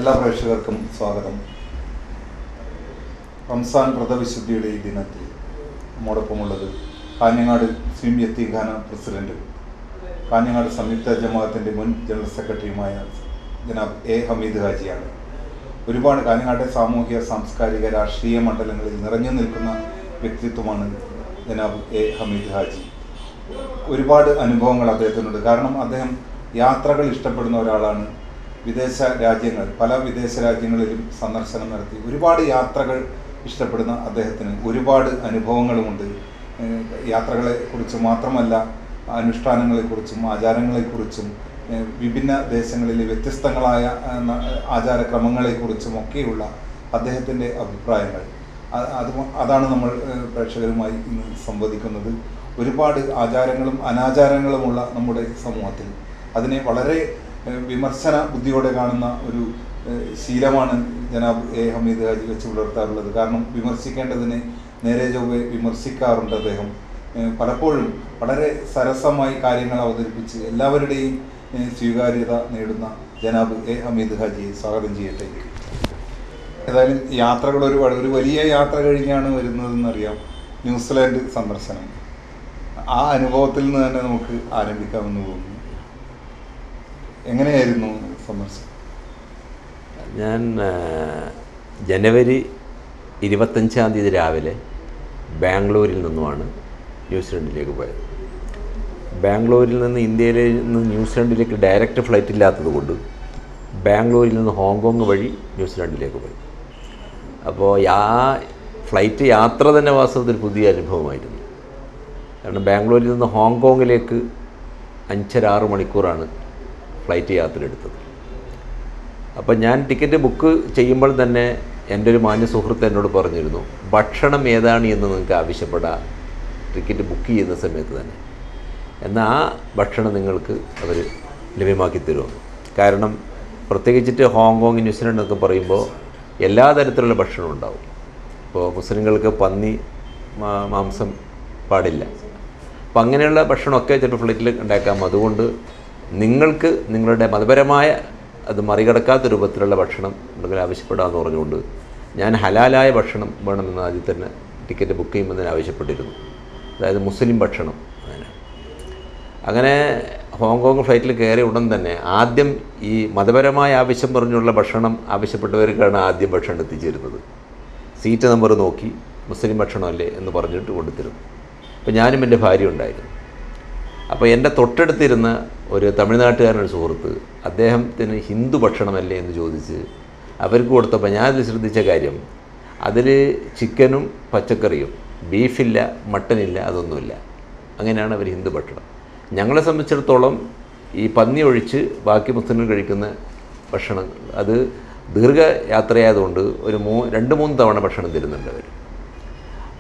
എല്ലാ പ്രേക്ഷകർക്കും സ്വാഗതം. റംസാൻ വ്രതവിശുദ്ധിയുടെ ഈ ദിനത്തിൽ നമ്മോടൊപ്പമുള്ളത് കാഞ്ഞങ്ങാട് സ്വീം യത്തീംഖാന പ്രസിഡന്റ്, കാഞ്ഞങ്ങാട് സംയുക്ത ജമാഅത്തിൻ്റെ മുൻ ജനറൽ സെക്രട്ടറിയുമായ ജനാബ് എ ഹമീദ് ഹാജിയാണ്. ഒരുപാട് കാഞ്ഞങ്ങാട്ടെ സാമൂഹിക, സാംസ്കാരിക, രാഷ്ട്രീയ മണ്ഡലങ്ങളിൽ നിറഞ്ഞു നിൽക്കുന്ന വ്യക്തിത്വമാണ് ജനാബ് എ ഹമീദ് ഹാജി. ഒരുപാട് അനുഭവങ്ങൾ അദ്ദേഹത്തിനുണ്ട്. കാരണം അദ്ദേഹം യാത്രകൾ ഇഷ്ടപ്പെടുന്ന ഒരാളാണ്. പല വിദേശ രാജ്യങ്ങളിലും സന്ദർശനം നടത്തി ഒരുപാട് യാത്രകൾ ഇഷ്ടപ്പെടുന്ന അദ്ദേഹത്തിന് ഒരുപാട് അനുഭവങ്ങളുമുണ്ട്. യാത്രകളെക്കുറിച്ച് മാത്രമല്ല, അനുഷ്ഠാനങ്ങളെക്കുറിച്ചും ആചാരങ്ങളെക്കുറിച്ചും വിഭിന്ന ദേശങ്ങളിലെ വ്യത്യസ്തങ്ങളായ ആചാരക്രമങ്ങളെക്കുറിച്ചും ഒക്കെയുള്ള അദ്ദേഹത്തിൻ്റെ അഭിപ്രായങ്ങൾ അതാണ് നമ്മൾ പ്രേക്ഷകരുമായി ഇന്ന് സംവദിക്കുന്നത്. ഒരുപാട് ആചാരങ്ങളും അനാചാരങ്ങളുമുള്ള നമ്മുടെ സമൂഹത്തിൽ അതിനെ വളരെ വിമർശന ബുദ്ധിയോടെ കാണുന്ന ഒരു ശീലമാണ് ജനാബ് എ ഹമീദ് ഹാജി വെച്ച് പുലർത്താറുള്ളത്. കാരണം വിമർശിക്കേണ്ടതിനെ നേരെ ചൊവ്വെ വിമർശിക്കാറുണ്ട് അദ്ദേഹം. പലപ്പോഴും വളരെ സരസമായി കാര്യങ്ങൾ അവതരിപ്പിച്ച് എല്ലാവരുടെയും സ്വീകാര്യത നേടുന്ന ജനാബ് എ ഹമീദ് ഹാജിയെ സ്വാഗതം ചെയ്യട്ടെ. ഏതായാലും യാത്രകൾ ഒരു വലിയ യാത്ര കഴിഞ്ഞാണ് വരുന്നതെന്നറിയാം. ന്യൂസിലാൻഡ് സന്ദർശനം. ആ അനുഭവത്തിൽ നിന്ന് തന്നെ നമുക്ക് ആരംഭിക്കാമെന്ന് തോന്നുന്നു. എങ്ങനെയായിരുന്നു സന്ദർശനം? ഞാൻ ജനുവരി 25 രാവിലെ ബാംഗ്ലൂരിൽ നിന്നുമാണ് ന്യൂസിലൻഡിലേക്ക് പോയത്. ബാംഗ്ലൂരിൽ നിന്ന് ഇന്ത്യയിൽ നിന്ന് ന്യൂസിലൻഡിലേക്ക് ഡയറക്റ്റ് ഫ്ലൈറ്റ് ഇല്ലാത്തത് കൊണ്ട് ബാംഗ്ലൂരിൽ നിന്ന് ഹോങ്കോങ് വഴി ന്യൂസിലൻഡിലേക്ക് പോയി. അപ്പോൾ ആ ഫ്ലൈറ്റ് യാത്ര തന്നെ വാസ്തവത്തിൽ പുതിയ അനുഭവമായിരുന്നു. കാരണം ബാംഗ്ലൂരിൽ നിന്ന് ഹോങ്കോങ്ങിലേക്ക് 5-6 മണിക്കൂറാണ് ഫ്ലൈറ്റ് യാത്ര എടുത്തത്. അപ്പം ഞാൻ ടിക്കറ്റ് ബുക്ക് ചെയ്യുമ്പോൾ തന്നെ എൻ്റെ ഒരു മാന്യ സുഹൃത്ത് എന്നോട് പറഞ്ഞിരുന്നു, ഭക്ഷണം ഏതാണ് എന്ന് നിങ്ങൾക്ക് ആവശ്യപ്പെടാം ടിക്കറ്റ് ബുക്ക് ചെയ്യുന്ന സമയത്ത് തന്നെ, എന്നാൽ ആ ഭക്ഷണം നിങ്ങൾക്ക് അവർ ലഭ്യമാക്കി തരുമെന്ന്. കാരണം പ്രത്യേകിച്ചിട്ട് ഹോങ്കോങ്, ന്യൂസിലൻഡ് എന്നൊക്കെ പറയുമ്പോൾ എല്ലാ തരത്തിലുള്ള ഭക്ഷണം ഉണ്ടാവും. ഇപ്പോൾ മുസ്ലിങ്ങൾക്ക് പന്നി മാംസം പാടില്ല. അപ്പം അങ്ങനെയുള്ള ഭക്ഷണമൊക്കെ ചിലപ്പോൾ ഫ്ലൈറ്റിൽ ഉണ്ടാക്കാം. അതുകൊണ്ട് നിങ്ങൾക്ക് നിങ്ങളുടെ മതപരമായ അത് മറികടക്കാത്ത രൂപത്തിലുള്ള ഭക്ഷണം ഉണ്ടെങ്കിൽ ആവശ്യപ്പെടാമെന്ന് പറഞ്ഞുകൊണ്ട് ഞാൻ ഹലാലായ ഭക്ഷണം വേണമെന്ന് ആദ്യം തന്നെ ടിക്കറ്റ് ബുക്ക് ചെയ്യുമ്പോൾ തന്നെ ആവശ്യപ്പെട്ടിരുന്നു. അതായത് മുസ്ലിം ഭക്ഷണം. അങ്ങനെ ഹോങ്കോങ് ഫ്ലൈറ്റിൽ കയറിയ ഉടൻ തന്നെ ആദ്യം ഈ മതപരമായ ആവശ്യം പറഞ്ഞുള്ള ഭക്ഷണം ആവശ്യപ്പെട്ടവർക്കാണ് ആദ്യം ഭക്ഷണം എത്തിച്ചേരുന്നത്. സീറ്റ് നമ്പർ നോക്കി മുസ്ലിം ഭക്ഷണമല്ലേ എന്ന് പറഞ്ഞിട്ട് കൊണ്ടുതരുന്നു. അപ്പോൾ ഞാനും എൻ്റെ ഭാര്യ ഉണ്ടായിരുന്നു. അപ്പോൾ എൻ്റെ തൊട്ടടുത്തിരുന്ന ഒരു തമിഴ്നാട്ടുകാരനൊരു സുഹൃത്ത്, അദ്ദേഹത്തിന് ഹിന്ദു ഭക്ഷണമല്ലേ എന്ന് ചോദിച്ച് അവർക്ക് കൊടുത്തപ്പോൾ ഞാനത് ശ്രദ്ധിച്ച കാര്യം, അതിൽ ചിക്കനും പച്ചക്കറിയും, ബീഫില്ല, മട്ടനില്ല, അതൊന്നുമില്ല. അങ്ങനെയാണ് അവർ ഹിന്ദു ഭക്ഷണം. ഞങ്ങളെ സംബന്ധിച്ചിടത്തോളം ഈ പന്നി ഒഴിച്ച് ബാക്കി മുസ്ലിം കഴിക്കുന്ന ഭക്ഷണം അത് ദീർഘയാത്രയായതുകൊണ്ട് ഒരു 2-3 തവണ ഭക്ഷണം തരുന്നുണ്ട് അവർ.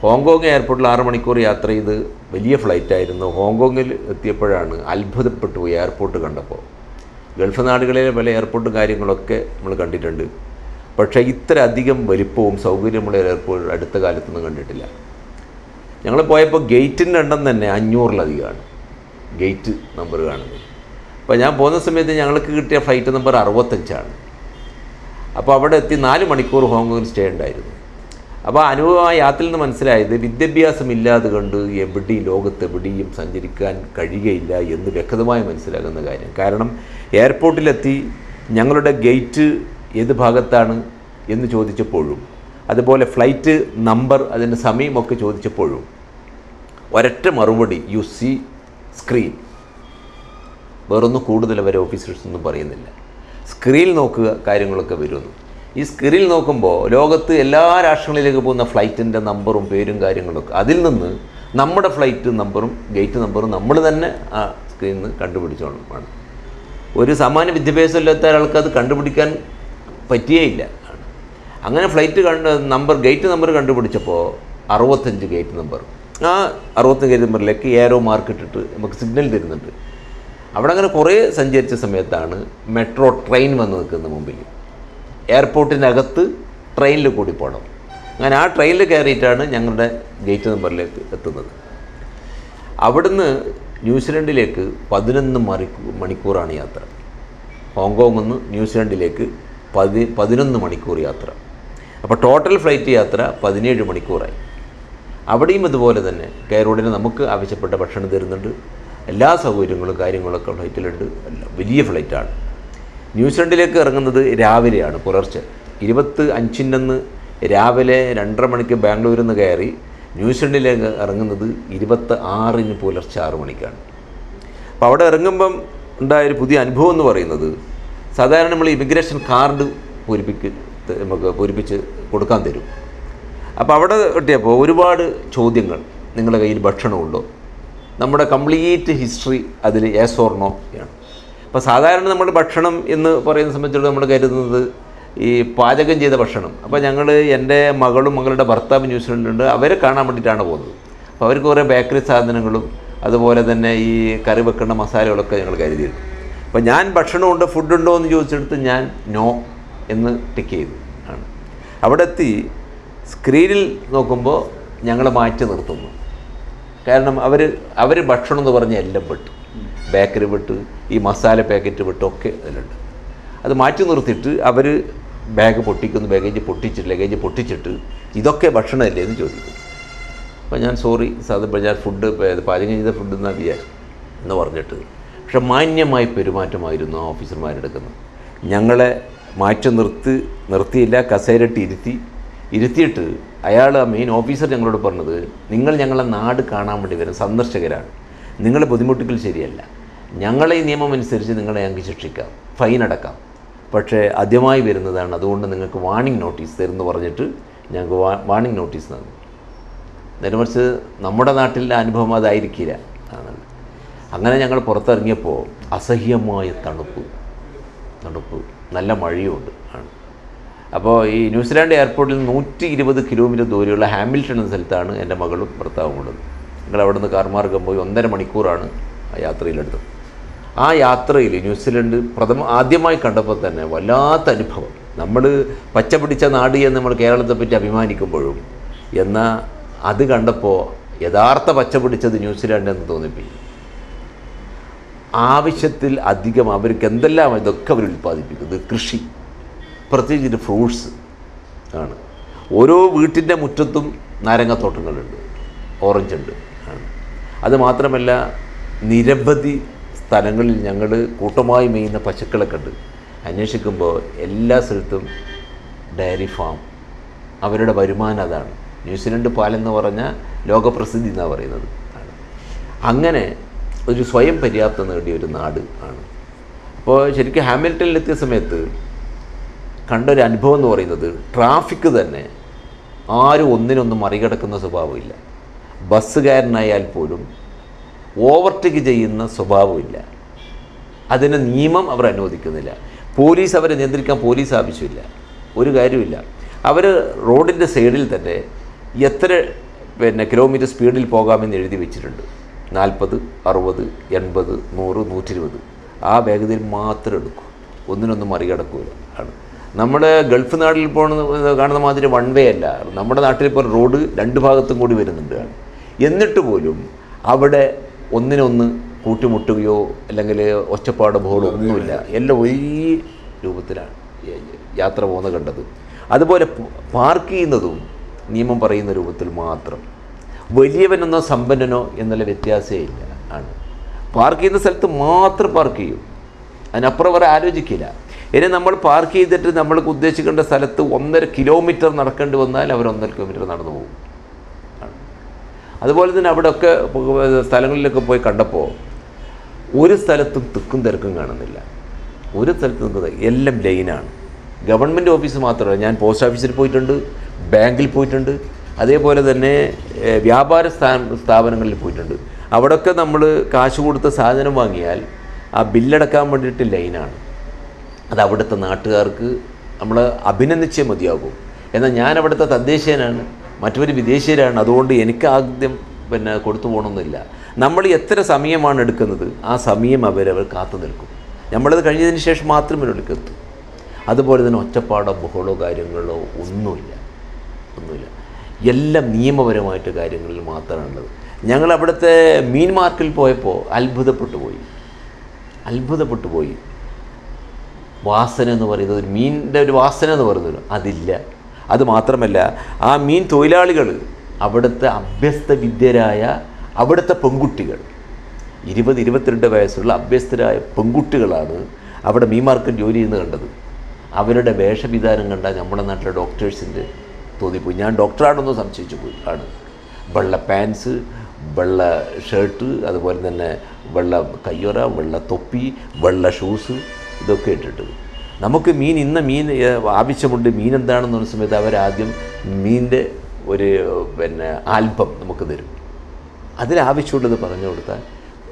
ഹോങ്കോങ് എയർപോർട്ടിൽ 6 മണിക്കൂർ യാത്ര ചെയ്ത് വലിയ ഫ്ലൈറ്റായിരുന്നു. ഹോങ്കോങ്ങിൽ എത്തിയപ്പോഴാണ് അത്ഭുതപ്പെട്ടു പോയി എയർപോർട്ട് കണ്ടപ്പോൾ. ഗൾഫ് നാടുകളിലെ പല എയർപോർട്ടും കാര്യങ്ങളൊക്കെ നമ്മൾ കണ്ടിട്ടുണ്ട്, പക്ഷേ ഇത്ര അധികം വലിപ്പവും സൗകര്യമുള്ള എയർപോർട്ട് അടുത്ത കാലത്തൊന്നും കണ്ടിട്ടില്ല. ഞങ്ങൾ പോയപ്പോൾ ഗേറ്റിൻ്റെ എണ്ണം തന്നെ 500-ലധികമാണ് ഗേറ്റ് നമ്പർ കാണുന്നത്. അപ്പോൾ ഞാൻ പോകുന്ന സമയത്ത് ഞങ്ങൾക്ക് കിട്ടിയ ഫ്ലൈറ്റ് നമ്പർ 65ആണ്. അപ്പോൾ അവിടെ എത്തി 4 മണിക്കൂർ ഹോങ്കോങ്ങിൽ സ്റ്റേ ഉണ്ടായിരുന്നു. അപ്പോൾ അനുഭവമായ യാത്രയിൽ നിന്ന് മനസ്സിലായത്, വിദ്യാഭ്യാസമില്ലാതെ കൊണ്ട് ലോകത്തെവിടെയും സഞ്ചരിക്കാൻ കഴിയുകയില്ല എന്ന് വ്യക്തമായി മനസ്സിലാകുന്ന കാര്യം. കാരണം എയർപോർട്ടിലെത്തി ഞങ്ങളുടെ ഗേറ്റ് ഏത് ഭാഗത്താണ് എന്ന് ചോദിച്ചപ്പോഴും, അതുപോലെ ഫ്ലൈറ്റ് നമ്പർ, അതിൻ്റെ സമയമൊക്കെ ചോദിച്ചപ്പോഴും ഒരൊറ്റ മറുപടി, യു സീ സ്ക്രീൻ. വേറൊന്നും കൂടുതൽ അവരെ ഓഫീസേഴ്സൊന്നും പറയുന്നില്ല. സ്ക്രീൻ നോക്കുക, കാര്യങ്ങളൊക്കെ വരുമെന്ന്. ഈ സ്ക്രീനിൽ നോക്കുമ്പോൾ ലോകത്ത് എല്ലാ രാഷ്ട്രങ്ങളിലേക്ക് പോകുന്ന ഫ്ലൈറ്റിൻ്റെ നമ്പറും പേരും കാര്യങ്ങളൊക്കെ, അതിൽ നിന്ന് നമ്മുടെ ഫ്ലൈറ്റ് നമ്പറും ഗേറ്റ് നമ്പറും നമ്മൾ തന്നെ ആ സ്ക്രീനിൽ നിന്ന് കണ്ടുപിടിച്ചോളാണ്. ഒരു സാമാന്യ വിദ്യാഭ്യാസം ഇല്ലാത്ത ഒരാൾക്ക് അത് കണ്ടുപിടിക്കാൻ പറ്റിയേയില്ല. അങ്ങനെ ഫ്ലൈറ്റ് ഗേറ്റ് നമ്പർ കണ്ടുപിടിച്ചപ്പോൾ 65 ഗേറ്റ് നമ്പർ. ആ 65 ഗേറ്റ് നമ്പറിലേക്ക് ഏരോ മാർക്ക് ഇട്ടിട്ട് നമുക്ക് സിഗ്നൽ തരുന്നുണ്ട്. അവിടെ അങ്ങനെ കുറേ സഞ്ചരിച്ച സമയത്താണ് മെട്രോ ട്രെയിൻ വന്ന് നിൽക്കുന്നത് മുമ്പിൽ. എയർപോർട്ടിനകത്ത് ട്രെയിനിൽ കൂടി പോകണം. അങ്ങനെ ആ ട്രെയിനിൽ കയറിയിട്ടാണ് ഞങ്ങളുടെ ഗേറ്റ് നമ്പറിലേക്ക് എത്തുന്നത്. അവിടുന്ന് ന്യൂസിലൻഡിലേക്ക് 11 മണിക്കൂറാണ് യാത്ര. ഹോങ്കോങ്ങിൽ നിന്ന് ന്യൂസിലൻഡിലേക്ക് 11 മണിക്കൂർ യാത്ര. അപ്പോൾ ടോട്ടൽ ഫ്ലൈറ്റ് യാത്ര 17 മണിക്കൂറായി. അവിടെയും ഇതുപോലെ തന്നെ കെയറോഡിന് നമുക്ക് ആവശ്യപ്പെട്ട ഭക്ഷണം തരുന്നുണ്ട്, എല്ലാ സൗകര്യങ്ങളും കാര്യങ്ങളൊക്കെ ഫ്ലൈറ്റിലുണ്ട്. വലിയ ഫ്ലൈറ്റാണ്. ന്യൂസിലൻഡിലേക്ക് ഇറങ്ങുന്നത് രാവിലെയാണ്, പുലർച്ചെ 25 രാവിലെ 2:30 മണിക്ക് ബാംഗ്ലൂരിൽ നിന്ന് കയറി ന്യൂസിലൻഡിലേക്ക് ഇറങ്ങുന്നത് 26 പുലർച്ചെ 6 മണിക്കാണ്. അപ്പോൾ അവിടെ ഇറങ്ങുമ്പം ഉണ്ടായൊരു പുതിയ അനുഭവം എന്ന് പറയുന്നത്, സാധാരണ നമ്മൾ ഇമിഗ്രേഷൻ കാർഡ് നമുക്ക് പൂരിപ്പിച്ച് കൊടുക്കാൻ തരും. അപ്പോൾ അവിടെ കിട്ടിയപ്പോൾ ഒരുപാട് ചോദ്യങ്ങൾ. നിങ്ങളുടെ കയ്യിൽ ഭക്ഷണമുണ്ടോ? നമ്മുടെ കംപ്ലീറ്റ് ഹിസ്റ്ററി അതിൽ യെസ് ഓർ നോ ആണ്. അപ്പോൾ സാധാരണ നമ്മൾ ഭക്ഷണം എന്ന് പറയുന്ന സംബന്ധിച്ചിടത്തോളം നമ്മൾ കരുതുന്നത് ഈ പാചകം ചെയ്ത ഭക്ഷണം. അപ്പോൾ ഞങ്ങൾ എൻ്റെ മകളും മകളുടെ ഭർത്താവ് ന്യൂസിലൻഡിലുണ്ട്, അവരെ കാണാൻ വേണ്ടിയിട്ടാണ് പോകുന്നത്. അപ്പോൾ അവർക്ക് കുറേ ബേക്കറി സാധനങ്ങളും അതുപോലെ തന്നെ ഈ കറി വെക്കുന്ന മസാലകളൊക്കെ ഞങ്ങൾ കരുതിയിരുന്നു. അപ്പോൾ ഞാൻ ഭക്ഷണമുണ്ട്, ഫുഡുണ്ടോ എന്ന് ചോദിച്ചെടുത്ത് ഞാൻ നോ എന്ന് ടിക്ക് ചെയ്തു ആണ്. അവിടെ എത്തി സ്ക്രീനിൽ നോക്കുമ്പോൾ ഞങ്ങളെ മാറ്റി നിർത്തുന്നു. കാരണം അവർ ഭക്ഷണം എന്ന് പറഞ്ഞാൽ എല്ലാം വിട്ട്, ബേക്കറി വിട്ട്, ഈ മസാല പാക്കറ്റ് വിട്ടൊക്കെ അതിലുണ്ട്. അത് മാറ്റി നിർത്തിയിട്ട് അവർ ബാഗ് പൊട്ടിക്കുന്നു, ലഗേജ് പൊട്ടിച്ചിട്ട് ഇതൊക്കെ ഭക്ഷണമല്ലേ എന്ന് ചോദിക്കുന്നു. അപ്പോൾ ഞാൻ സോറി സാധാരണ ഞാൻ ഫുഡ് പാചകം ചെയ്ത ഫുഡ് എന്നാണ് എന്ന് പറഞ്ഞിട്ട്, പക്ഷെ മാന്യമായ പെരുമാറ്റമായിരുന്നു ആ ഓഫീസർമാരെടുക്കുന്നത്. ഞങ്ങളെ മാറ്റി നിർത്തിയില്ല, കസേരട്ട് ഇരുത്തിയിട്ട് അയാൾ, ആ മെയിൻ ഓഫീസർ ഞങ്ങളോട് പറഞ്ഞത്, നിങ്ങൾ ഞങ്ങളെ നാട് കാണാൻ വേണ്ടി വരുന്ന സന്ദർശകരാണ്, നിങ്ങളെ ബുദ്ധിമുട്ടുകൾ ശരിയല്ല, ഞങ്ങളെ ഈ നിയമം അനുസരിച്ച് നിങ്ങളെ ഞങ്ങൾക്ക് ശിക്ഷിക്കാം, ഫൈൻ അടക്കാം, പക്ഷേ ആദ്യമായി വരുന്നതാണ്, അതുകൊണ്ട് നിങ്ങൾക്ക് വാർണിംഗ് നോട്ടീസ് തരുമെന്ന് പറഞ്ഞിട്ട് ഞങ്ങൾക്ക് വാർണിംഗ് നോട്ടീസ് തന്നു. നേരെമറിച്ച് നമ്മുടെ നാട്ടിലെ അനുഭവം അതായിരിക്കില്ല ആണ്. അങ്ങനെ ഞങ്ങൾ പുറത്തിറങ്ങിയപ്പോൾ അസഹ്യമായ തണുപ്പ്, നല്ല മഴയുമുണ്ട് ആണ്. അപ്പോൾ ഈ ന്യൂസിലാൻഡ് എയർപോർട്ടിൽ 120 കിലോമീറ്റർ ദൂരെയുള്ള ഹാമിൽട്ടൺ എന്ന സ്ഥലത്താണ് എൻ്റെ മകളും ഭർത്താവും ഉള്ളത്. ഞങ്ങൾ അവിടെ നിന്ന് കാർമാർഗം പോയി 1.5 മണിക്കൂറാണ് ആ യാത്രയിലെടുത്തത്. ആ യാത്രയിൽ ന്യൂസിലൻഡ് ആദ്യമായി കണ്ടപ്പോൾ തന്നെ വല്ലാത്ത അനുഭവം. നമ്മൾ പച്ച പിടിച്ച നാട് എന്ന് നമ്മൾ കേരളത്തെ പറ്റി അഭിമാനിക്കുമ്പോഴും, എന്നാൽ അത് കണ്ടപ്പോൾ യഥാർത്ഥ പച്ച പിടിച്ചത് ന്യൂസിലാൻഡ് എന്ന് തോന്നിപ്പിക്കും. ആവശ്യത്തിൽ അധികം അവർക്ക് എന്തെല്ലാം ഇതൊക്കെ അവർ ഉൽപ്പാദിപ്പിക്കുന്നത്, കൃഷി, പ്രത്യേകിച്ച് ഫ്രൂട്ട്സ് ആണ്. ഓരോ വീട്ടിൻ്റെ മുറ്റത്തും നാരങ്ങത്തോട്ടങ്ങളുണ്ട്, ഓറഞ്ച് ഉണ്ട് ആണ്. അതുമാത്രമല്ല നിരവധി സ്ഥലങ്ങളിൽ ഞങ്ങൾ കൂട്ടമായി മേയുന്ന പശുക്കളൊക്കെ ഉണ്ട്. അന്വേഷിക്കുമ്പോൾ എല്ലാ സ്ഥലത്തും ഡയറി ഫാം, അവരുടെ വരുമാനം അതാണ്. ന്യൂസിലൻഡ് പാലെന്ന് പറഞ്ഞാൽ ലോകപ്രസിദ്ധി എന്നാണ് പറയുന്നത് ആണ്. അങ്ങനെ ഒരു സ്വയം പര്യാപ്തം നേടിയ ഒരു നാട് ആണ്. അപ്പോൾ ശരിക്കും ഹാമിൽട്ടണിലെത്തിയ സമയത്ത് കണ്ടൊരു അനുഭവം എന്ന് പറയുന്നത്, ട്രാഫിക് തന്നെ ആരും ഒന്നിനൊന്നും മറികടക്കുന്ന സ്വഭാവമില്ല. ബസ്സുകാരനായാൽ പോലും ഓവർടേക്ക് ചെയ്യുന്ന സ്വഭാവമില്ല. അതിന് നിയമം അവർ അനുവദിക്കുന്നില്ല. പോലീസ് അവരെ നിയന്ത്രിക്കാൻ പോലീസ് ആവശ്യമില്ല, ഒരു കാര്യമില്ല. അവർ റോഡിൻ്റെ സൈഡിൽ തന്നെ എത്ര കിലോമീറ്റർ സ്പീഡിൽ പോകാമെന്ന് എഴുതി വെച്ചിട്ടുണ്ട്. 40, 60, 80, 100, 120 ആ വേഗതയിൽ മാത്രം എടുക്കും, ഒന്നിനൊന്നും മറികടക്കൂല ആണ്. നമ്മുടെ ഗൾഫ് നാട്ടിൽ കാണുന്ന മാതിരി വൺ വേ അല്ല. നമ്മുടെ നാട്ടിൽ ഇപ്പോൾ റോഡ് 2 ഭാഗത്തും കൂടി വരുന്നുണ്ട്. എന്നിട്ട് പോലും അവിടെ ഒന്നിനൊന്ന് കൂട്ടിമുട്ടുകയോ അല്ലെങ്കിൽ ഒച്ചപ്പാട് ബഹളോ ഒന്നുമില്ല. എല്ലാം ഒരേ രൂപത്തിലാണ് യാത്ര പോകുന്നത് കണ്ടത്. അതുപോലെ പാർക്ക് ചെയ്യുന്നതും നിയമം പറയുന്ന രൂപത്തിൽ മാത്രം. വലിയവനെന്നോ സമ്പന്നനോ എന്നുള്ള വ്യത്യാസമേ ഇല്ല ആണ്. പാർക്ക് ചെയ്യുന്ന സ്ഥലത്ത് മാത്രം പാർക്ക് ചെയ്യും, അതിനപ്പുറം വരെ ആലോചിക്കില്ല. ഇനി നമ്മൾ പാർക്ക് ചെയ്തിട്ട് നമ്മൾക്ക് ഉദ്ദേശിക്കേണ്ട സ്ഥലത്ത് 1.5 കിലോമീറ്റർ നടക്കേണ്ടി വന്നാൽ അവർ 1.5 കിലോമീറ്റർ നടന്നു പോകും. അതുപോലെ തന്നെ അവിടെയൊക്കെ സ്ഥലങ്ങളിലൊക്കെ പോയി കണ്ടപ്പോൾ ഒരു സ്ഥലത്തും തിക്കും തിരക്കും കാണുന്നില്ല. ഒരു സ്ഥലത്ത് നിൽക്കുന്നത് എല്ലാം ലൈനാണ്. ഗവൺമെൻറ് ഓഫീസ് മാത്രമല്ല, ഞാൻ പോസ്റ്റ് ഓഫീസിൽ പോയിട്ടുണ്ട്, ബാങ്കിൽ പോയിട്ടുണ്ട്, അതേപോലെ തന്നെ വ്യാപാര സ്ഥാപനങ്ങളിൽ പോയിട്ടുണ്ട്. അവിടെയൊക്കെ നമ്മൾ കാശ് കൊടുത്ത സാധനം വാങ്ങിയാൽ ആ ബില്ലടക്കാൻ വേണ്ടിയിട്ട് ലൈനാണ്. അത് അവിടുത്തെ നാട്ടുകാർക്ക് നമ്മൾ അഭിനന്ദിച്ചേ മതിയാകും. എന്നാൽ ഞാൻ അവിടുത്തെ തദ്ദേശീയനാണ്, മറ്റൊരു വിദേശീയരാണ്, അതുകൊണ്ട് എനിക്ക് ആദ്യം കൊടുത്തു പോകണമെന്നില്ല. നമ്മൾ എത്ര സമയമാണ് എടുക്കുന്നത് ആ സമയം അവരവർ കാത്തു നിൽക്കും. നമ്മളത് കഴിഞ്ഞതിന് ശേഷം മാത്രമേ എടുക്കെത്തും. അതുപോലെ തന്നെ ഒച്ചപ്പാടോ ബഹളോ കാര്യങ്ങളോ ഒന്നുമില്ല. എല്ലാം നിയമപരമായിട്ട് കാര്യങ്ങളിൽ മാത്രമാണുള്ളത്. ഞങ്ങൾ അവിടുത്തെ മീൻ മാർക്കറ്റിൽ പോയപ്പോൾ അത്ഭുതപ്പെട്ടു പോയി. വാസന എന്ന് പറയുന്നത്, ഒരു മീനിൻ്റെ ഒരു വാസന എന്ന് പറയുന്നത് അതില്ല. അതുമാത്രമല്ല, ആ മീൻ തൊഴിലാളികൾ അവിടുത്തെ അഭ്യസ്ത വിദ്യരായ അവിടുത്തെ പെൺകുട്ടികൾ, 20-22 വയസ്സുള്ള അഭ്യസ്തരായ പെൺകുട്ടികളാണ് അവിടെ മീൻ മാർക്കറ്റ് ജോലി ചെയ്യുന്നത് കണ്ടത്. അവരുടെ വേഷവിധാനം കണ്ടാൽ നമ്മുടെ നാട്ടിലെ ഡോക്ടേഴ്സിൻ്റെ തോന്നിപ്പോയി. ഞാൻ ഡോക്ടറാണെന്ന് സംശയിച്ചു പോയി. ആണ് വെള്ള പാൻസ്, വെള്ള ഷർട്ട്, അതുപോലെ തന്നെ വെള്ള കയ്യൊറ, വെള്ള തൊപ്പി, വെള്ള ഷൂസ്, ഇതൊക്കെ ഇട്ടിട്ട് നമുക്ക് മീൻ ആവശ്യമുണ്ട്, മീൻ എന്താണെന്ന് പറഞ്ഞ സമയത്ത് അവരാദ്യം മീനിൻ്റെ ഒരു ആൽബം നമുക്ക് തരും. അതിലാവശ്യമുള്ളത് പറഞ്ഞു കൊടുത്താൽ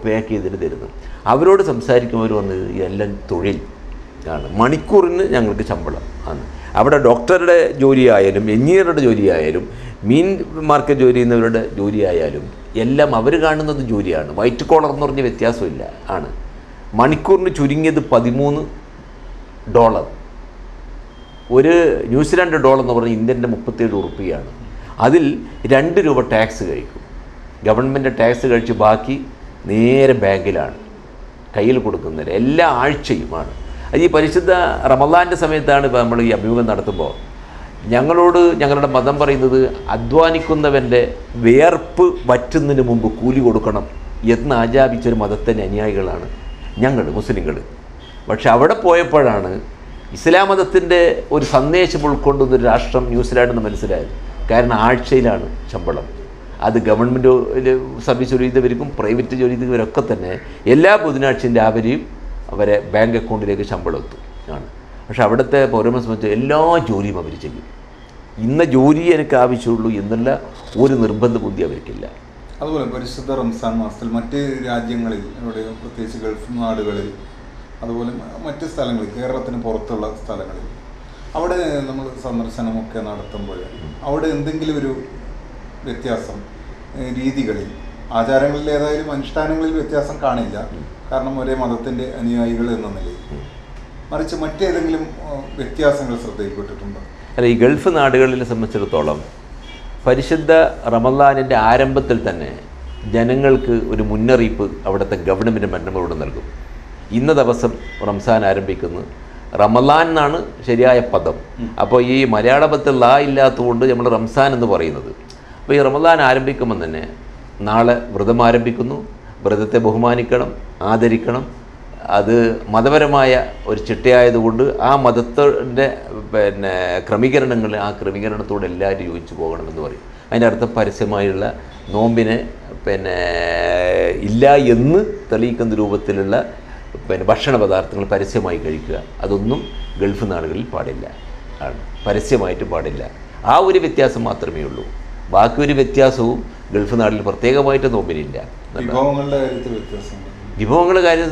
പാക്ക് ചെയ്തിട്ട് തരുന്നു. അവരോട് സംസാരിക്കുമ്പോൾ പറഞ്ഞത് എല്ലാം തൊഴിൽ ആണ്, മണിക്കൂറിന് ഞങ്ങൾക്ക് ശമ്പളം ആണ്. അവിടെ ഡോക്ടറുടെ ജോലിയായാലും എഞ്ചിനീയറുടെ ജോലിയായാലും മീൻ മാർക്കറ്റ് ജോലി ചെയ്യുന്നവരുടെ ജോലിയായാലും എല്ലാം അവർ കാണുന്നത് ജോലിയാണ്. വൈറ്റ് കോളർ എന്ന് പറഞ്ഞ വ്യത്യാസമില്ല. ആണ് മണിക്കൂറിന് ചുരുങ്ങിയത് $13. ഒരു ന്യൂസിലാൻഡ് ഡോളർ എന്ന് പറഞ്ഞാൽ ഇന്ത്യൻ്റെ 37 ഉറുപ്പികയാണ്. അതിൽ $2 ടാക്സ് കഴിക്കും. ഗവൺമെൻറ് ടാക്സ് കഴിച്ച് ബാക്കി നേരെ ബാങ്കിലാണ് കയ്യിൽ കൊടുക്കുന്നത് എല്ലാ ആഴ്ചയുമാണ്. അത് ഈ പരിശുദ്ധ റമളാൻ്റെ സമയത്താണ് ഇപ്പോൾ നമ്മൾ ഈ അഭിമുഖം നടത്തുമ്പോൾ ഞങ്ങളുടെ മതം പറയുന്നത് അധ്വാനിക്കുന്നവൻ്റെ വിയർപ്പ് വറ്റുന്നതിന് മുമ്പ് കൂലി കൊടുക്കണം എന്ന് ആചാപിച്ചൊരു മതത്തിൻ്റെ അനുയായികളാണ് ഞങ്ങൾ മുസ്ലിങ്ങൾ. പക്ഷെ അവിടെ പോയപ്പോഴാണ് ഇസ്ലാം മതത്തിൻ്റെ ഒരു സന്ദേശം ഉൾക്കൊണ്ടുന്നൊരു രാഷ്ട്രം ന്യൂസിലാൻഡ് എന്ന് മനസ്സിലായത്. കാരണം ആഴ്ചയിലാണ് ശമ്പളം. അത് ഗവൺമെൻറ് സർവീസ് ജോലി ചെയ്തവർക്കും പ്രൈവറ്റ് ജോലി ചെയ്തവരൊക്കെ തന്നെ എല്ലാ ബുധനാഴ്ചയും രാവിലെയും അവരെ ബാങ്ക് അക്കൗണ്ടിലേക്ക് ശമ്പളം എത്തും ആണ്. പക്ഷെ അവിടുത്തെ പൗരന്മാരെ സംബന്ധിച്ച് എല്ലാ ജോലിയും അവർ ചെയ്യും. ഇന്ന ജോലി എനിക്ക് ആവശ്യമുള്ളൂ എന്നുള്ള ഒരു നിർബന്ധ ബുദ്ധി അവർക്കില്ല. അതുപോലെ പരിശുദ്ധ റംസാൻ മാസത്തിൽ മറ്റ് രാജ്യങ്ങളിൽ, ഇവിടെ പ്രത്യേകിച്ച് ഗൾഫ് നാടുകളിൽ, അതുപോലെ മറ്റ് സ്ഥലങ്ങളിൽ, കേരളത്തിന് പുറത്തുള്ള സ്ഥലങ്ങളിൽ, അവിടെ നമ്മൾ സന്ദർശനമൊക്കെ നടത്തുമ്പോൾ അവിടെ എന്തെങ്കിലും ഒരു വ്യത്യാസം രീതികളിൽ, ആചാരങ്ങളിൽ ഏതായാലും അനുഷ്ഠാനങ്ങളിൽ വ്യത്യാസം കാണില്ല, കാരണം ഒരേ മതത്തിൻ്റെ അനുയായികൾ എന്ന നിലയിൽ, മറിച്ച് മറ്റേതെങ്കിലും വ്യത്യാസങ്ങൾ ശ്രദ്ധയിൽപ്പെട്ടിട്ടുണ്ടോ? അല്ല, ഈ ഗൾഫ് നാടുകളിനെ സംബന്ധിച്ചിടത്തോളം പരിശുദ്ധ റമളാനിൻ്റെ ആരംഭത്തിൽ തന്നെ ജനങ്ങൾക്ക് ഒരു മുന്നറിയിപ്പ് അവിടുത്തെ ഗവൺമെൻറ് മെമ്പറോട് നൽകും. ഇന്ന ദിവസം റംസാൻ ആരംഭിക്കുന്നു. റമളാൻ എന്നാണ് ശരിയായ പദം. അപ്പോൾ ഈ മലയാള പദത്തിൽ ലാ ഇല്ലാത്തതുകൊണ്ട് നമ്മൾ റംസാൻ എന്ന് പറയുന്നത്. അപ്പോൾ ഈ റമളാൻ ആരംഭിക്കുമ്പോൾ തന്നെ നാളെ വ്രതം ആരംഭിക്കുന്നു. വ്രതത്തെ ബഹുമാനിക്കണം, ആദരിക്കണം. അത് മതപരമായ ഒരു ചിട്ടയായതുകൊണ്ട് ആ മതത്തിൻ്റെ ക്രമീകരണങ്ങൾ, ആ ക്രമീകരണത്തോട് എല്ലാവരും യോജിച്ച് പോകണമെന്ന് പറയും. അതിൻ്റെ അർത്ഥം പരസ്യമായുള്ള നോമ്പിനെ ഇല്ല എന്ന് തെളിയിക്കുന്ന രൂപത്തിലുള്ള ഭക്ഷണ പദാർത്ഥങ്ങൾ പരസ്യമായി കഴിക്കുക, അതൊന്നും ഗൾഫ് നാടുകളിൽ പാടില്ല ആണ്. പരസ്യമായിട്ട് പാടില്ല. ആ ഒരു വ്യത്യാസം മാത്രമേ ഉള്ളൂ. ബാക്കി ഒരു വ്യത്യാസവും ഗൾഫ് നാട്ടിൽ പ്രത്യേകമായിട്ട് നോമ്പിനില്ല. വിഭവങ്ങളുടെ കാര്യം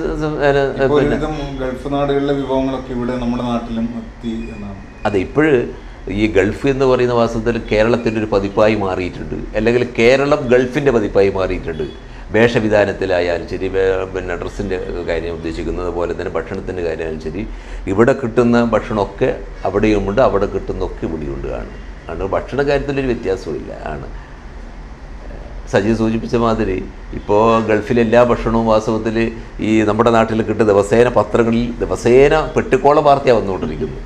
ഗൾഫ് നാടുകളിലെ വിഭവങ്ങളൊക്കെ ഇവിടെ നമ്മുടെ നാട്ടിലും എത്തി എന്നാണ്. അതെ, ഇപ്പോഴ് ഈ ഗൾഫ് എന്ന് പറയുന്ന വാസ്തവത്തിൽ കേരളത്തിൻ്റെ ഒരു പതിപ്പായി മാറിയിട്ടുണ്ട്, അല്ലെങ്കിൽ കേരളം ഗൾഫിൻ്റെ പതിപ്പായി മാറിയിട്ടുണ്ട്. വേഷവിധാനത്തിലായാലും ശരി, ഡ്രസ്സിൻ്റെ കാര്യം ഉദ്ദേശിക്കുന്നത് പോലെ തന്നെ ഭക്ഷണത്തിൻ്റെ കാര്യമായാലും ശരി, ഇവിടെ കിട്ടുന്ന ഭക്ഷണമൊക്കെ അവിടെയുമുണ്ട്, അവിടെ കിട്ടുന്നതൊക്കെ ഇവിടെയുണ്ട് ആണ്. ഭക്ഷണ കാര്യത്തിലൊരു വ്യത്യാസവും ആണ്. സജി സൂചിപ്പിച്ച മാതിരി ഇപ്പോൾ ഗൾഫിലെ എല്ലാ ഭക്ഷണവും വാസ്തവത്തിൽ ഈ നമ്മുടെ നാട്ടിൽ കിട്ടുന്ന ദിവസേന പത്രങ്ങളിൽ ദിവസേന പെട്ടിക്കോള വാർത്തയാണ് വന്നുകൊണ്ടിരിക്കുന്നു.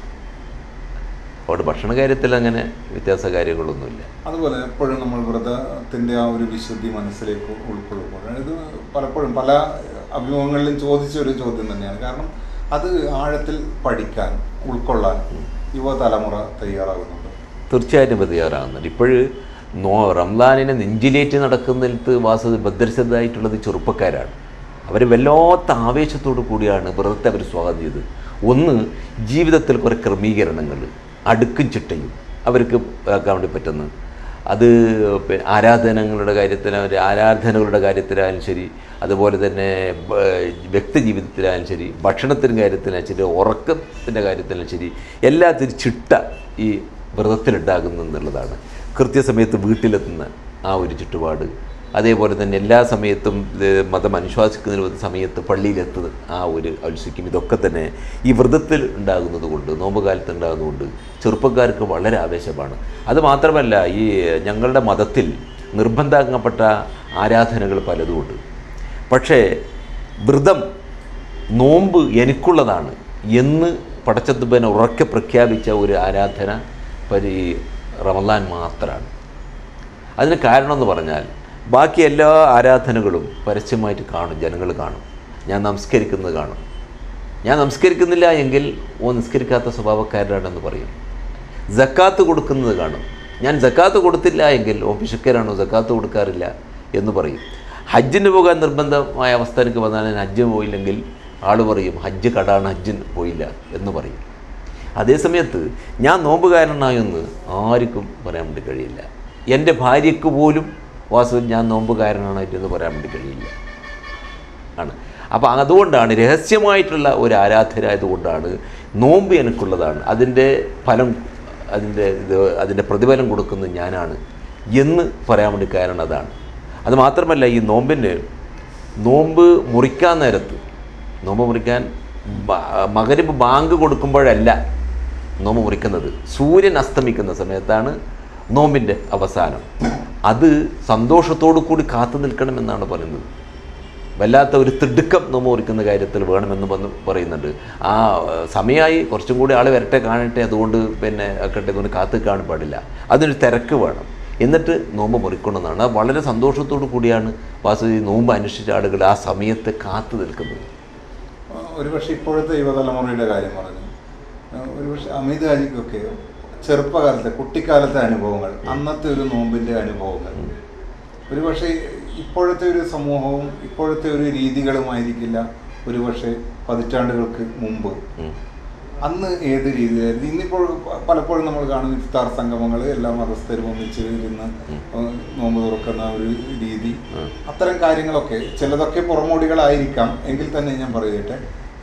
അവിടെ ഭക്ഷണ കാര്യത്തിൽ അങ്ങനെ വ്യത്യാസ കാര്യങ്ങളൊന്നുമില്ല. അതുപോലെ എപ്പോഴും നമ്മൾ വ്രതത്തിൻ്റെ ആ ഒരു വിശുദ്ധി മനസ്സിലേക്ക് ഉൾക്കൊള്ളുമ്പോൾ ഇത് പലപ്പോഴും പല അഭിമുഖങ്ങളിലും ചോദിച്ച ഒരു ചോദ്യം തന്നെയാണ്. കാരണം അത് ആഴത്തിൽ പഠിക്കാൻ, ഉൾക്കൊള്ളാൻ യുവതലമുറ തയ്യാറാകുന്നുണ്ട്. തീർച്ചയായിട്ടും തയ്യാറാകുന്നുണ്ട്. ഇപ്പോഴ് റംസാനിനെ നെഞ്ചിലേറ്റ് നടക്കുന്നിടത്ത് ഭദ്രസ്ഥതായിട്ടുള്ളത് ചെറുപ്പക്കാരാണ്. അവർ വല്ലാത്ത ആവേശത്തോടു കൂടിയാണ് വ്രതത്തെ അവർ സ്വാഗതം ചെയ്തത്. ഒന്ന്, ജീവിതത്തിൽ കുറേ ക്രമീകരണങ്ങൾ, അടുക്കും ചിട്ടയും അവർക്ക് ആക്കാൻ വേണ്ടി പറ്റുന്നു. അത് ആരാധനകളുടെ കാര്യത്തിലായാലും ശരി, അതുപോലെ തന്നെ വ്യക്തി ജീവിതത്തിലായാലും ശരി, ഭക്ഷണത്തിൻ്റെ കാര്യത്തിലായാലും ശരി, ഉറക്കത്തിൻ്റെ കാര്യത്തിലായാലും ശരി, എല്ലാത്തിനും ചിട്ട ഈ വ്രതത്തിലുണ്ടാകുന്നു എന്നുള്ളതാണ്. കൃത്യസമയത്ത് വീട്ടിലെത്തുന്ന ആ ഒരു ചുറ്റുപാട്, അതേപോലെ തന്നെ എല്ലാ സമയത്തും മതം അനുശാസിക്കുന്ന സമയത്ത് പള്ളിയിലെത്തുന്ന ആ ഒരു ഔത്സുക്യം, ഇതൊക്കെ തന്നെ ഈ വ്രതത്തിൽ ഉണ്ടാകുന്നത് കൊണ്ട്, നോമ്പ് കാലത്ത് ഉണ്ടാകുന്നതുകൊണ്ട് ചെറുപ്പക്കാർക്ക് വളരെ ആവേശമാണ്. അതുമാത്രമല്ല, ഈ ഞങ്ങളുടെ മതത്തിൽ നിർബന്ധമാക്കപ്പെട്ട ആരാധനകൾ പലതുമുണ്ട്. പക്ഷേ വ്രതം, നോമ്പ് എനിക്കുള്ളതാണ് എന്ന് പടച്ചതമ്പുരാനെ ഉറക്കെ പ്രഖ്യാപിച്ച ഒരു ആരാധന റമദാൻ മാത്രമാണ്. അതിന് കാരണം എന്ന് പറഞ്ഞാൽ ബാക്കി എല്ലാ ആരാധനകളും പരസ്യമായിട്ട് കാണും, ജനങ്ങൾ കാണും. ഞാൻ നമസ്കരിക്കുന്നത് കാണും. ഞാൻ നമസ്കരിക്കുന്നില്ല എങ്കിൽ നിസ്കരിക്കാത്ത സ്വഭാവക്കാരനാണെന്ന് പറയും. സക്കാത്ത് കൊടുക്കുന്നത് കാണും. ഞാൻ സക്കാത്ത് കൊടുത്തില്ല എങ്കിൽ പിശുക്കരാണോ, സക്കാത്ത് കൊടുക്കാറില്ല എന്ന് പറയും. ഹജ്ജിന് പോകാൻ നിർബന്ധമായ അവസ്ഥ എനിക്ക് വന്നാൽ ഞാൻ ഹജ്ജ് പോയില്ലെങ്കിൽ ആൾ പറയും ഹജ്ജ് കടാണ്, ഹജ്ജിന് പോയില്ല എന്ന് പറയും. അതേസമയത്ത് ഞാൻ നോമ്പുകാരനായെന്ന് ആർക്കും പറയാൻ വേണ്ടി കഴിയില്ല. എൻ്റെ ഭാര്യയ്ക്ക് പോലും വാസ്തവം ഞാൻ നോമ്പുകാരനാണെന്ന് പറയാൻ വേണ്ടി കഴിയില്ല ആണ്. അപ്പോൾ അതുകൊണ്ടാണ് രഹസ്യമായിട്ടുള്ള ഒരു ആരാധനയായതുകൊണ്ടാണ് നോമ്പ് എനിക്കുള്ളതാണ്, അതിൻ്റെ ഫലം അതിൻ്റെ പ്രതിഫലം കൊടുക്കുന്നത് ഞാനാണ് എന്ന് പറയാൻ വേണ്ടി കാരണം അതാണ്. അത് മാത്രമല്ല, ഈ നോമ്പ് മുറിക്കാൻ നേരത്ത്, നോമ്പ് മുറിക്കാൻ മഗ്‌രിബ് ബാങ്ക് കൊടുക്കുമ്പോഴല്ല നോമ്പ് മുറിക്കുന്നത്, സൂര്യൻ അസ്തമിക്കുന്ന സമയത്താണ് നോമ്പിൻ്റെ അവസാനം. അത് സന്തോഷത്തോടു കൂടി കാത്തു നിൽക്കണമെന്നാണ് പറയുന്നത്. വല്ലാത്ത ഒരു തിടുക്കം നോമ്പ് മുറിക്കുന്ന കാര്യത്തിൽ വേണമെന്ന് പറയുന്നുണ്ട്. ആ സമയമായി കുറച്ചും കൂടി ആൾ വരട്ടെ കാണട്ടെ, അതുകൊണ്ട് പിന്നെ ആക്കട്ടെ, അതുകൊണ്ട് കാത്തു കാണാൻ പാടില്ല. അതിനൊരു തിരക്ക് വേണം, എന്നിട്ട് നോമ്പ് മുറിക്കണമെന്നാണ്. അത് വളരെ സന്തോഷത്തോടു കൂടിയാണ് വാസ്തവത്തിൽ നോമ്പ് അനുഷ്ഠിച്ച ആളുകൾ ആ സമയത്ത് കാത്തു നിൽക്കുന്നത്. ഒരുപക്ഷെ ഇപ്പോഴത്തെ യുവതലമുറയുടെ കാര്യം പറഞ്ഞു, ഒരുപക്ഷെ അമിത് അലിക്കൊക്കെ ചെറുപ്പകാലത്തെ കുട്ടിക്കാലത്തെ അനുഭവങ്ങൾ, അന്നത്തെ ഒരു നോമ്പിൻ്റെ അനുഭവങ്ങൾ, ഒരുപക്ഷെ ഇപ്പോഴത്തെ ഒരു സമൂഹവും ഇപ്പോഴത്തെ ഒരു രീതികളുമായിരിക്കില്ല ഒരുപക്ഷെ പതിറ്റാണ്ടുകൾക്ക് മുമ്പ്. അന്ന് ഏത് രീതിയിലായിരുന്നു? ഇന്നിപ്പോൾ പലപ്പോഴും നമ്മൾ കാണുന്ന ഇഫ്താർ സംഗമങ്ങൾ, എല്ലാ മതസ്ഥരും ഒന്നിച്ച് ഇരുന്ന് നോമ്പ് തുറക്കുന്ന ഒരു രീതി, അത്തരം കാര്യങ്ങളൊക്കെ ചിലതൊക്കെ പുറമോടികളായിരിക്കാം. എങ്കിൽ തന്നെ ഞാൻ പറയട്ടെ,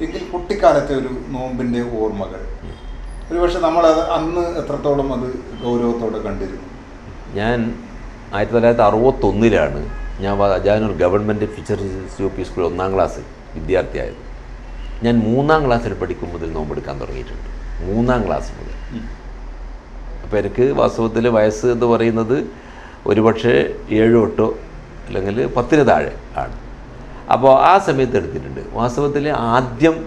എങ്കിൽ കുട്ടിക്കാലത്തെ ഒരു നോമ്പിൻ്റെ ഓർമ്മകൾ ഒരുപക്ഷെ നമ്മളത് അന്ന് എത്രത്തോളം അത് ഗൗരവത്തോടെ കണ്ടിരുന്നു? ഞാൻ 1961 ഞാൻ Ajanur government fisher UP school 1ാം ക്ലാസ് വിദ്യാർത്ഥിയായത്. ഞാൻ 3ാം ക്ലാസ്സിൽ പഠിക്കും മുതൽ നോമ്പെടുക്കാൻ തുടങ്ങിയിട്ടുണ്ട്, 3ാം ക്ലാസ് മുതൽ. അപ്പോൾ എനിക്ക് വാസ്തവത്തിൽ വയസ്സ് എന്ന് പറയുന്നത് ഒരുപക്ഷെ 7, 8 അല്ലെങ്കിൽ 10 താഴെ ആണ്. അപ്പോൾ ആ സമയത്ത് എടുത്തിട്ടുണ്ട്. വാസ്തവത്തിൽ ആദ്യം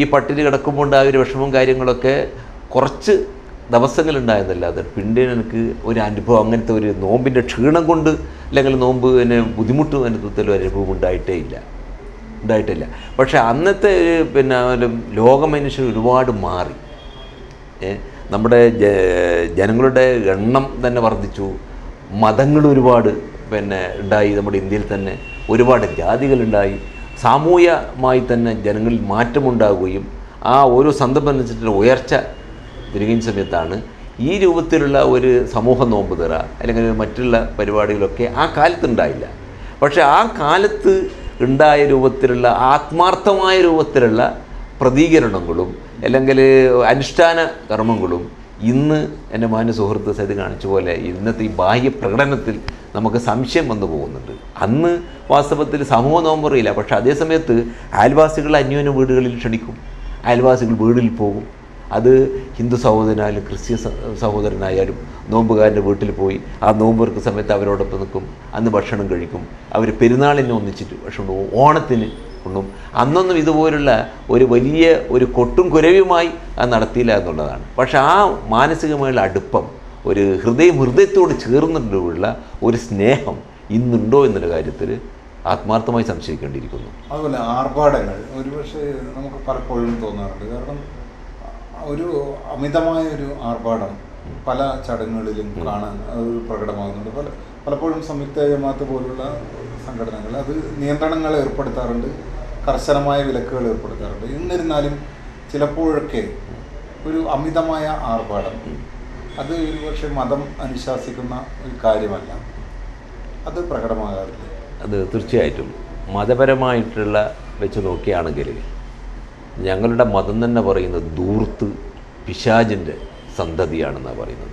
ഈ പട്ടിണി കിടക്കുമ്പോൾ ഉണ്ടായ ഒരു വിഷമവും കാര്യങ്ങളൊക്കെ കുറച്ച് ദിവസങ്ങളുണ്ടായിരുന്നല്ലാതെ പിന്നീട് എനിക്ക് ഒരു അനുഭവം, അങ്ങനത്തെ ഒരു നോമ്പിൻ്റെ ക്ഷീണം കൊണ്ട് അല്ലെങ്കിൽ നോമ്പിന് ബുദ്ധിമുട്ട് അനുഭവത്തിലും അനുഭവം ഉണ്ടായിട്ടില്ല. പക്ഷേ അന്നത്തെ ലോക മനുഷ്യർ ഒരുപാട് മാറി. നമ്മുടെ ജനങ്ങളുടെ എണ്ണം തന്നെ വർദ്ധിച്ചു, മതങ്ങൾ ഒരുപാട് ഉണ്ടായി. നമ്മുടെ ഇന്ത്യയിൽ തന്നെ ഒരുപാട് ജാതികളുണ്ടായി. സാമൂഹ്യമായി തന്നെ ജനങ്ങളിൽ മാറ്റമുണ്ടാകുകയും ആ ഓരോ സന്ദർഭം അനുസരിച്ചുള്ള ഉയർച്ച വരികയും സമയത്താണ് ഈ രൂപത്തിലുള്ള ഒരു സമൂഹ നോമ്പ് തുറ അല്ലെങ്കിൽ മറ്റുള്ള പരിപാടികളൊക്കെ ആ കാലത്തുണ്ടായില്ല. പക്ഷേ ആ കാലത്ത് ഉണ്ടായ രൂപത്തിലുള്ള ആത്മാർത്ഥമായ രൂപത്തിലുള്ള പ്രതികരണങ്ങളും അല്ലെങ്കിൽ അനുഷ്ഠാന കർമ്മങ്ങളും ഇന്ന് എൻ്റെ മാന്യ സുഹൃത്ത് സൈദ് കാണിച്ച പോലെ ഇന്നത്തെ ഈ ബാഹ്യ പ്രകടനത്തിൽ നമുക്ക് സംശയം വന്നു പോകുന്നുണ്ട്. അന്ന് വാസ്തവത്തിൽ സമൂഹ നോമ്പറിയില്ല. പക്ഷേ അതേസമയത്ത് അയൽവാസികൾ അന്യോന്യം വീടുകളിൽ ക്ഷണിക്കും, അയൽവാസികൾ വീട്ടിൽ പോകും. അത് ഹിന്ദു സഹോദരനായാലും ക്രിസ്ത്യൻ സഹോദരനായാലും നോമ്പുകാരൻ്റെ വീട്ടിൽ പോയി ആ നോമ്പ് സമയത്ത് അവരോടൊപ്പം നിൽക്കും, അന്ന് ഭക്ഷണം കഴിക്കും. അവർ പെരുന്നാളിനെ ഒന്നിച്ചിട്ട് ഭക്ഷണം, ഓണത്തിന് ഉണ്ണും. അന്നൊന്നും ഇതുപോലുള്ള ഒരു വലിയ ഒരു കൊട്ടും കുരവുമായി അത് നടത്തിയില്ല എന്നുള്ളതാണ്. പക്ഷെ ആ മാനസികമായുള്ള അടുപ്പം, ഒരു ഹൃദയത്തോട് ചേർന്നിട്ടുള്ള ഒരു സ്നേഹം ഇന്നുണ്ടോ എന്നുള്ള കാര്യത്തിൽ ആത്മാർത്ഥമായി സംശയിക്കേണ്ടിയിരിക്കുന്നു. അതുപോലെ ആർഭാടങ്ങൾ ഒരുപക്ഷെ നമുക്ക് പലപ്പോഴും തോന്നാറുണ്ട്. കാരണം ഒരു അമിതമായ ഒരു ആർഭാടം പല ചടങ്ങുകളിലും കാണാൻ പ്രകടമാകുന്നുണ്ട്. പലപ്പോഴും സംയുക്ത ജമാഅത്ത് പോലുള്ള സംഘടനകൾ അത് നിയന്ത്രണങ്ങൾ ഏർപ്പെടുത്താറുണ്ട്, കർശനമായ വിലക്കുകൾ ഏർപ്പെടുത്താറുണ്ട്. എന്നിരുന്നാലും ചിലപ്പോഴൊക്കെ ഒരു അമിതമായ ആർഭാടം അത് ഒരുപക്ഷെ മതം അനുശാസിക്കുന്ന ഒരു കാര്യമല്ല, അത് പ്രകടമാകാറില്ല. അത് തീർച്ചയായിട്ടും മതപരമായിട്ടുള്ള വെച്ച് നോക്കുകയാണെങ്കിൽ ഞങ്ങളുടെ മതം തന്നെ പറയുന്നത് ധൂർത്ത് പിശാചിൻ്റെ സന്തതിയാണെന്നാണ് പറയുന്നത്.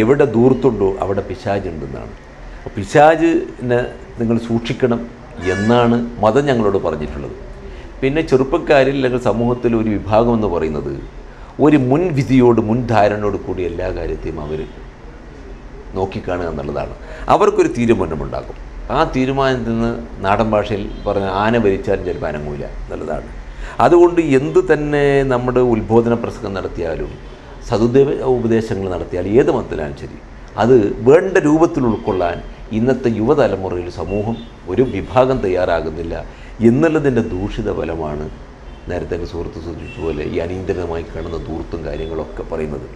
എവിടെ ധൂർത്തുണ്ടോ അവിടെ പിശാചുണ്ടെന്നാണ്. അപ്പോൾ പിശാചിനെ നിങ്ങൾ സൂക്ഷിക്കണം എന്നാണ് മതം ഞങ്ങളോട് പറഞ്ഞിട്ടുള്ളത്. പിന്നെ ചെറുപ്പക്കാരിൽ അല്ലെങ്കിൽ സമൂഹത്തിൽ ഒരു വിഭാഗം എന്ന് പറയുന്നത് ഒരു മുൻവിധിയോട് മുൻധാരണയോട് കൂടി എല്ലാ കാര്യത്തെയും അവർ നോക്കിക്കാണുക എന്നുള്ളതാണ്. അവർക്കൊരു തീരുമാനമുണ്ടാകും. ആ തീരുമാനത്തിൽ നിന്ന് നാടൻ ഭാഷയിൽ പറഞ്ഞ ആന ഭരിച്ചാലും ചിലപ്പോൾ അനങ്ങൂല എന്നുള്ളതാണ്. അതുകൊണ്ട് എന്ത് തന്നെ നമ്മുടെ ഉത്ബോധന പ്രസംഗം നടത്തിയാലും ഉപദേശങ്ങൾ നടത്തിയാൽ ഏത് മതത്തിലായാലും ശരി അത് വേണ്ട രൂപത്തിൽ ഉൾക്കൊള്ളാൻ ഇന്നത്തെ യുവതലമുറയിൽ സമൂഹം ഒരു വിഭാഗം തയ്യാറാകുന്നില്ല എന്നുള്ളതിൻ്റെ ദൂഷിത ഫലമാണ് നേരത്തെ സുഹൃത്ത് സൂചിപ്പിച്ച പോലെ ഈ അനിയന്ത്രിതമായി കാണുന്ന ധൂർത്തും കാര്യങ്ങളൊക്കെ പറയുന്നത്.